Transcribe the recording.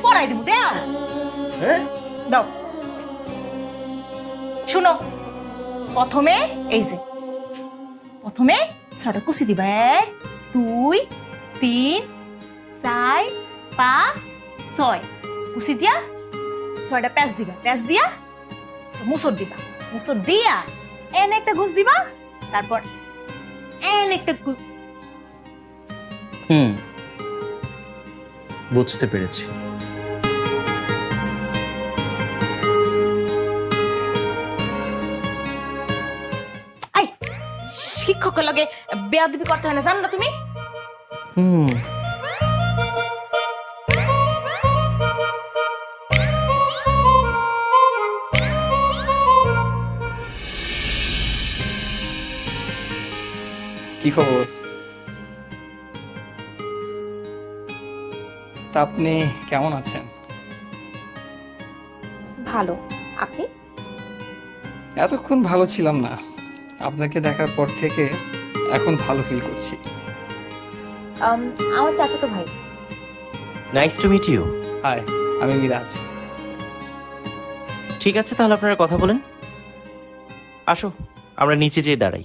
পড়াই দিব দাও। হ্যাঁ দাও শুনো, প্রথমে এই যে প্রথমে ছটা কুচি দিবা, 1 2 3 4 5 6 কুচি দিয়া 6টা প্যাঁচ দিবা, প্যাঁচ দিয়া মুসর দিবা, মুসর দিয়া এন একটা ঘুষ দিবা, তারপর এন একটা বুঝতে পেরেছি। আই শিক্ষকের লগে বেয়াদবি করতে হয় না, জানো না তুমি? হুম কি খবর? তা আপনি কেমন আছেন? ভালো। আপনি? এতক্ষণ ভালো ছিলাম না, আপনাকে দেখার পর থেকে এখন ভালো ফিল করছি। আমার চাচাতো ভাই। Nice to meet you. Hi, আমি মিরাজ। ঠিক আছে, তাহলে আপনারা কথা বলেন। আসো আমরা নিচে যেয়ে দাঁড়াই।